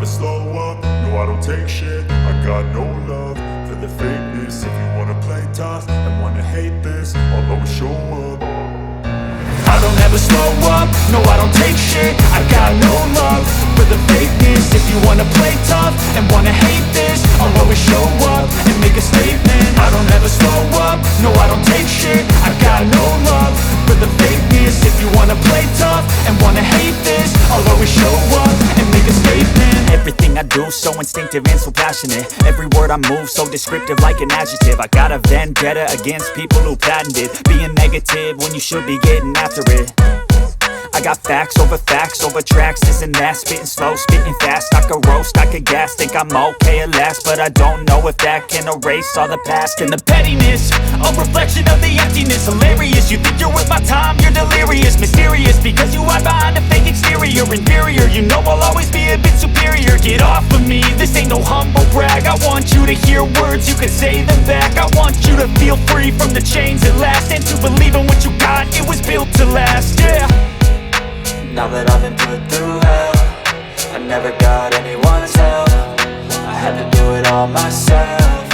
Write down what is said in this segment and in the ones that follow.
slow up, no I don't take shit. I got no love for the fakeness. If you wanna play tough and wanna hate this, I'll always show up. I don't ever slow up, no I don't take shit. I got no love for the fakeness. If you wanna play tough and wanna hate this, I'll always show up and make a statement. I don't ever slow up, no I don't take shit. I got no love for the fakeness. If you wanna play tough and wanna hate this, I'll always show up and make a statement. Everything I do so instinctive and so passionate. Every word I move so descriptive like an adjective. I got a vendetta against people who patented being negative when you should be getting after it. I got facts over tracks, this and that. Spitting slow, spitting fast. I could roast, I could gas. Think I'm okay at last, but I don't know if that can erase all the past. And the pettiness, a reflection of the emptiness. Hilarious, you think you're worth my time, you're delirious. Mysterious, because you hide behind a fake exterior. Inferior, you know I'll always be a bit superior. Get off of me, this ain't no humble brag. I want you to hear words, you can say them back. I want you to feel free from the chains at last, and to believe in what you got, it was built to last, yeah. Now that I've been put through hell, I never got anyone's help. I had to do it all myself.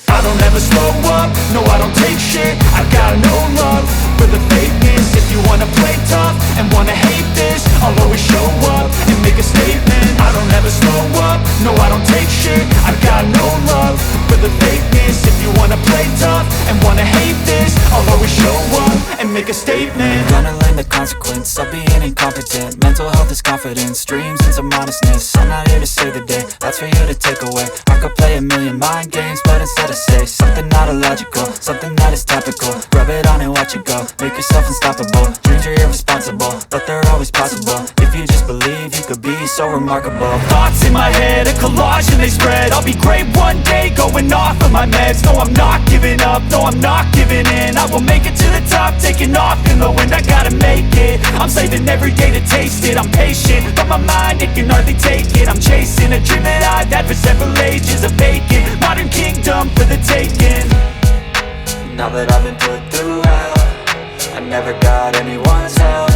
I don't ever slow up, no I don't take shit. I got no love for the fakeness. If you wanna play tough and wanna hate this, I'll always show up and make a statement. I don't ever slow up, no I don't take shit. I got no love for the fakeness. If you wanna play tough and wanna hate this, I'll always show up and make a statement. Gonna learn the consequence of being incompetent. Mental health is confidence, dreams and some honestness. I'm not here to save the day, that's for you to take away. I could play a million mind games, but instead I say something not illogical, something that is topical. Rub it on and watch it go, make yourself unstoppable. Dreams are irresponsible, but they're always possible. If you just believe, you could be so remarkable. Thoughts in my head, a collage and they spread. I'll be great one day, going off of my meds. No, I'm not giving up, no, I'm not giving in. I will make it to the top, taking off in the wind. I gotta make it, I'm saving every day to taste it. I'm patient, but my mind, it can hardly take it. I'm chasing a dream that I've had for several ages. A vacant, modern kingdom for the taking. Now that I've been put through hell, I never got anyone's help.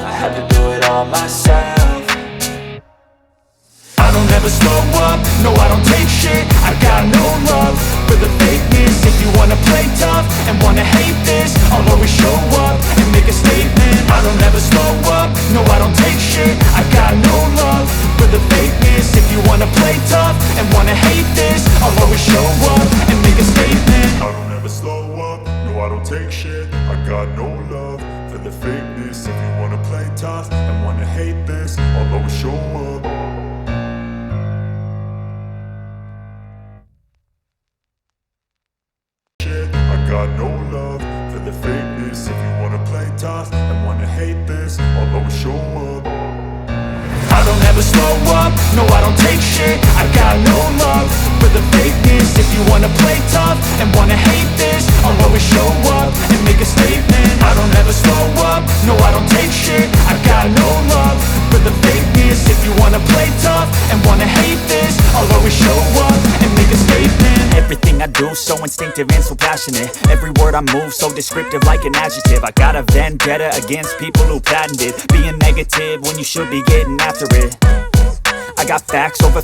I had to do it all myself. I don't ever slow up, no I don't take shit. I got no love for the fakeness. If you wanna play tough and wanna hate this, I'll always show up and make a statement. I don't ever slow up, no I don't take shit. I got no love for the fakeness. If you wanna play tough and wanna hate this, I'll always show up and make a statement. I don't ever slow up, no I don't take shit. I got no love for the fakeness. If you wanna play tough and wanna hate this, I'll always show up. Got no love for the fakeness. If you wanna play tough and wanna hate this, I'll always show up. I don't ever slow up, no I don't take shit. I got no love for the fakeness. If you wanna play tough and wanna hate this, I'll always show up and make a statement. I don't ever slow up, no I don't take shit. I got no love for the fakeness. If you wanna play tough and wanna hate this, I'll always show up and make a statement. Everything I do so instinctive and so passionate. Every word I move so descriptive like an adjective. I got a vendetta against people who patented being negative when you should be getting after it. I got facts over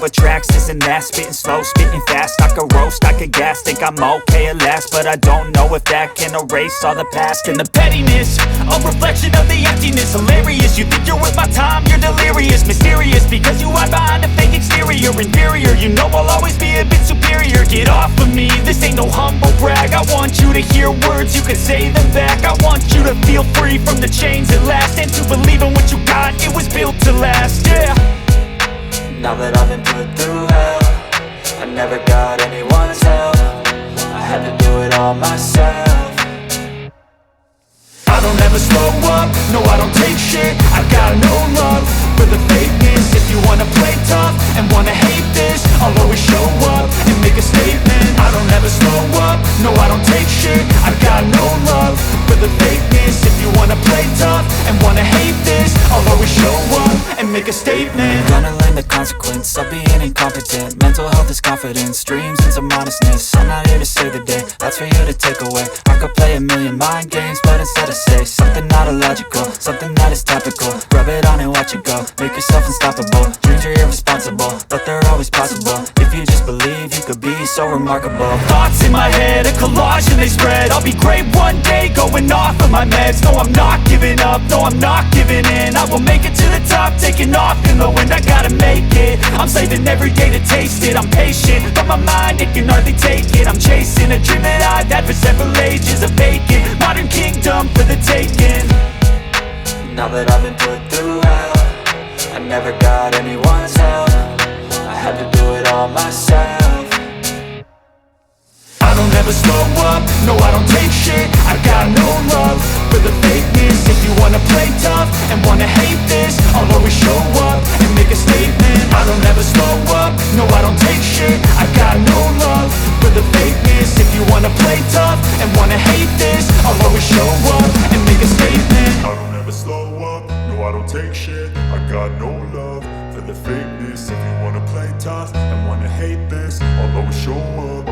tracks, this and that. Spitting slow, spitting fast. I could roast, I could gas. Think I'm okay at last, but I don't know if that can erase all the past. And the pettiness, a reflection of the emptiness. Hilarious, you think you're worth my time, you're delirious. Mysterious, because you hide behind a fake exterior. Inferior, you know I'll always be a bit superior. Get off of me, this ain't no humble brag. I want you to hear words, you can say them back. I want you to feel free from the chains at last, and to believe in what you got, it was built to last, yeah. Now that I've been put through hell, I never got anyone's help. I had to do it all myself. I don't ever slow up, no I don't take shit. I got no love for the fakeness. If you wanna play tough and wanna hate this, I'll always show up and make a statement. I don't ever slow up, no I don't take shit. I got no love for the fakeness. If you wanna play tough and wanna hate this, I'll always show make a statement. Gonna learn the consequence of being incompetent. Mental health is confidence, dreams and some honestness. I'm not here to save the day, that's for you to take away. I could play a million mind games, but instead I say something not illogical, something that is topical. Rub it on and watch it go, make yourself unstoppable. Dreams are irresponsible, but they're always possible. If you just believe, you could be so remarkable. Thoughts in my head, a collage and they spread. I'll be great one day, going off of my meds. No, I'm not giving up, no, I'm not giving in. I will make it to the top, taking off in the wind. I gotta make it, I'm saving every day to taste it. I'm patient, but my mind, it can hardly take it. I'm chasing a dream that I've had for several ages. A vacant, modern kingdom for the taking. Now that I've been put through hell, I never got anyone's help. I had to do it all myself. I don't ever slow up, no I don't take shit. I got no love for the fakeness. If you wanna play tough and wanna hate this, I'll always show up and make a statement. I don't ever slow up, no I don't take shit. I got no love for the fakeness. If you wanna play tough and wanna hate this, I'll always show up and make a statement. I don't ever slow up, no I don't take shit. I got no love for the fakeness. If you wanna play tough and wanna hate this, I'll always show up